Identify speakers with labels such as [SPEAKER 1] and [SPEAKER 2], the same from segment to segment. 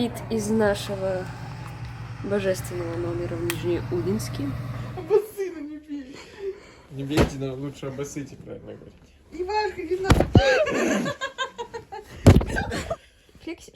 [SPEAKER 1] вид из нашего божественного номера в Нижнеудинске.
[SPEAKER 2] Обосы, ну не бей.
[SPEAKER 3] Не бейте, но лучше обоссыйте, правильно говорить.
[SPEAKER 2] Ивашка, не надо.
[SPEAKER 1] Флексишь?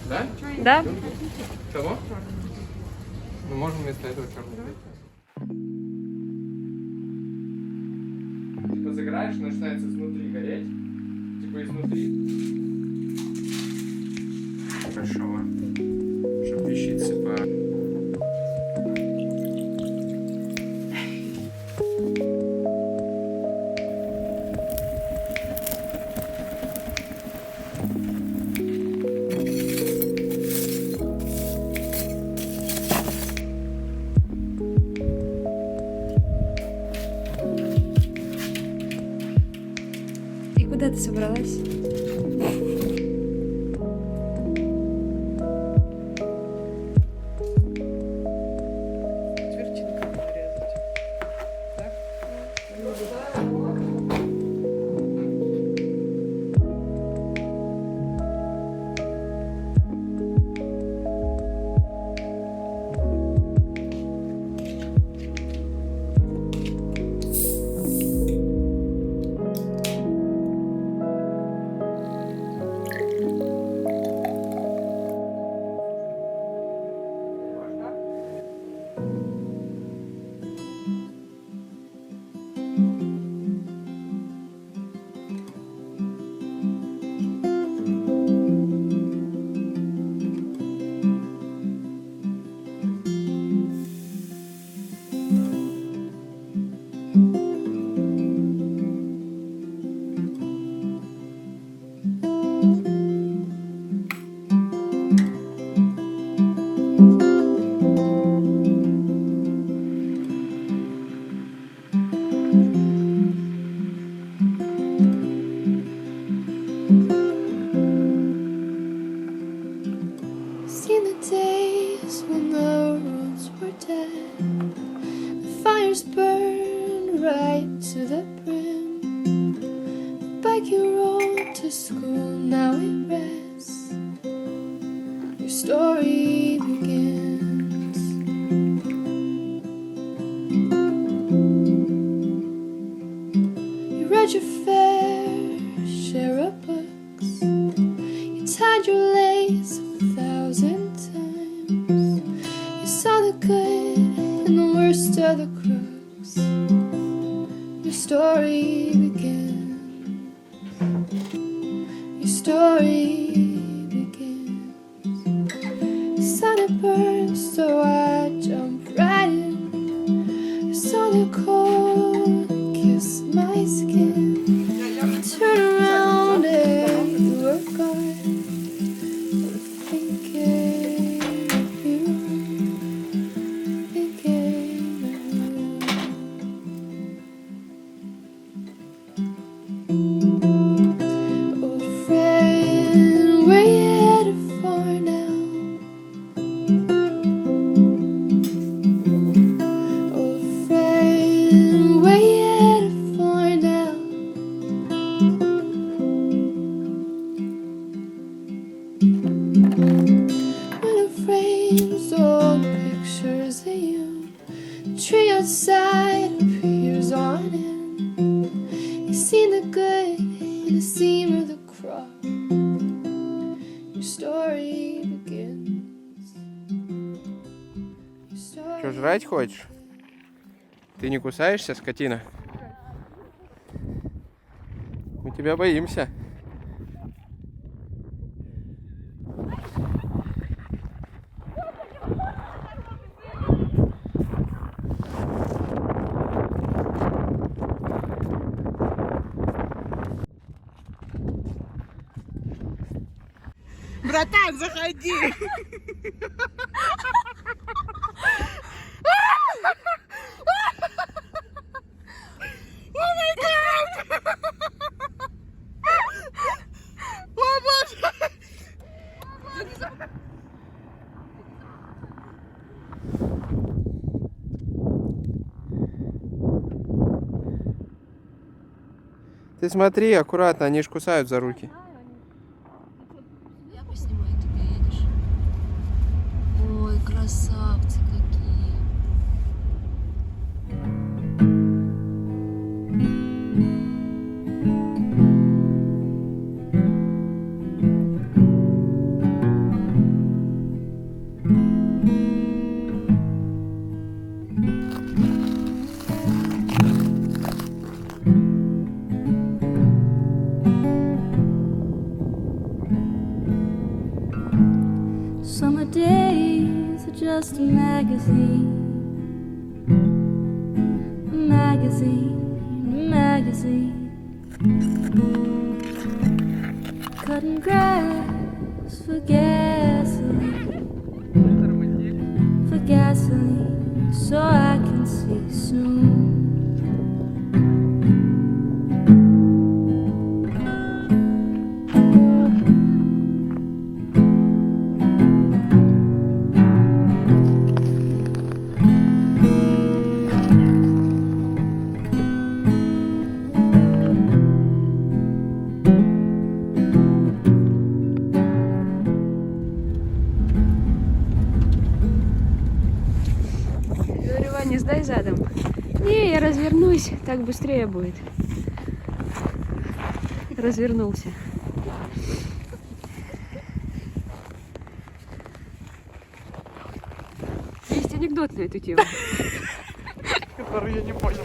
[SPEAKER 3] Да?
[SPEAKER 1] Да?
[SPEAKER 3] Того? Ну, можем вместо этого черный. Типа загораешь, начинается изнутри гореть. Типа изнутри. Хорошо. Чтоб вещицы по...
[SPEAKER 1] И куда ты собралась?
[SPEAKER 2] Тверчинку нарезать. Так?
[SPEAKER 4] Seen the days when the roads were dead, the fires burned right to the brim. The bike you rode to school, now it rests. Your story begins. You read your fair share of books. You tied your lace 1,000 times. You saw the good and the worst of the crooks. Your story begins. Your story begins. The sun it burns, so I jump right in. I saw the cold kiss my skin. You turn around and you were gone. Thinking of you, thinking of you. Old friend, where you headed for now? Old friend, where you headed for now? Window frames, old pictures of you. The tree outside appears on end. You seen the good in the seam of the crop. Your story begins. Your story
[SPEAKER 3] Что, жрать хочешь? Ты не кусаешься, скотина? Мы тебя боимся.
[SPEAKER 2] Братан, заходи!
[SPEAKER 3] Ты смотри, аккуратно, они ж кусают за руки.
[SPEAKER 1] Я поснимаю, ты поедешь. Ой, красавцы какие.
[SPEAKER 4] Summer days are just a magazine, a magazine, a magazine. Cutting grass for gasoline, so I can see soon.
[SPEAKER 1] Говорю, Ваня, сдай задом. Не, я развернусь, так быстрее будет. Развернулся. Есть анекдот на эту тему.
[SPEAKER 2] Который я не понял.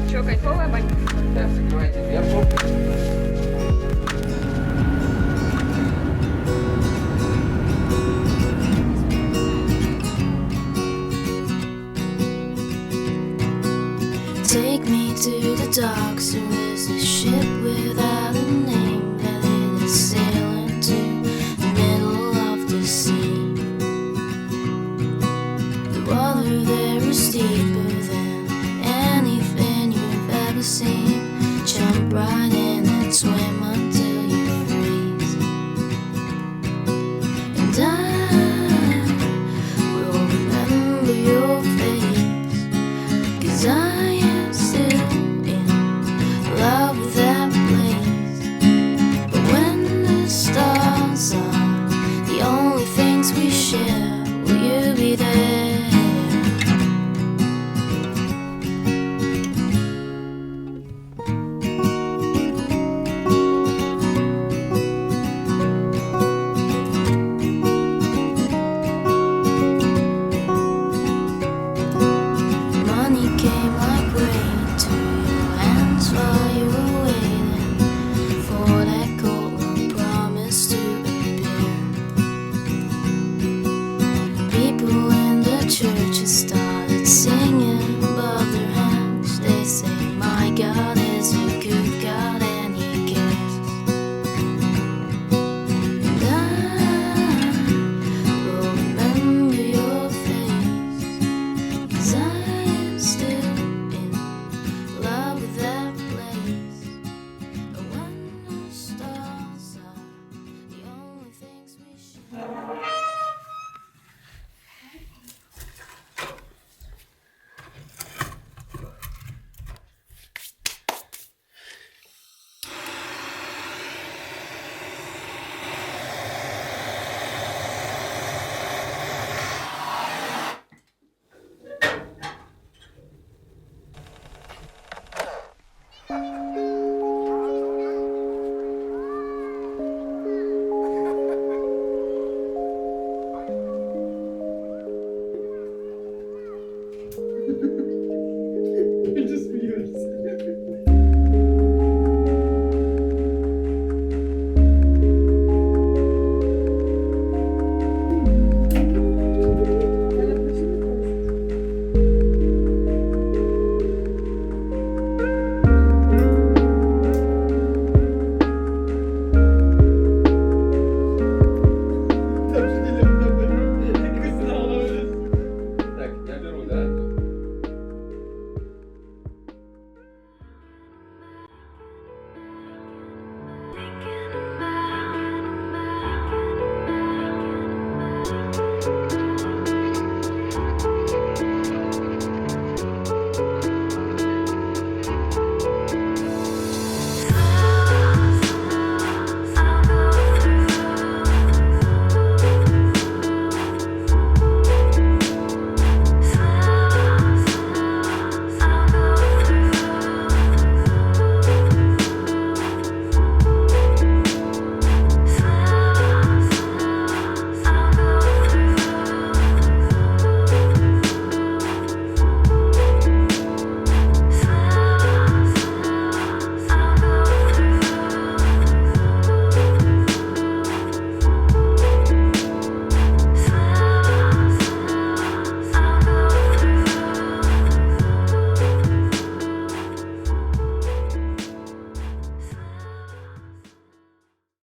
[SPEAKER 1] Че, кайфовая банька?
[SPEAKER 3] Да, закрывайте дверку.
[SPEAKER 4] Take me to the docks. There is a ship without a name, and it is sailing to the middle of the sea. The water there is deeper than anything you've ever seen.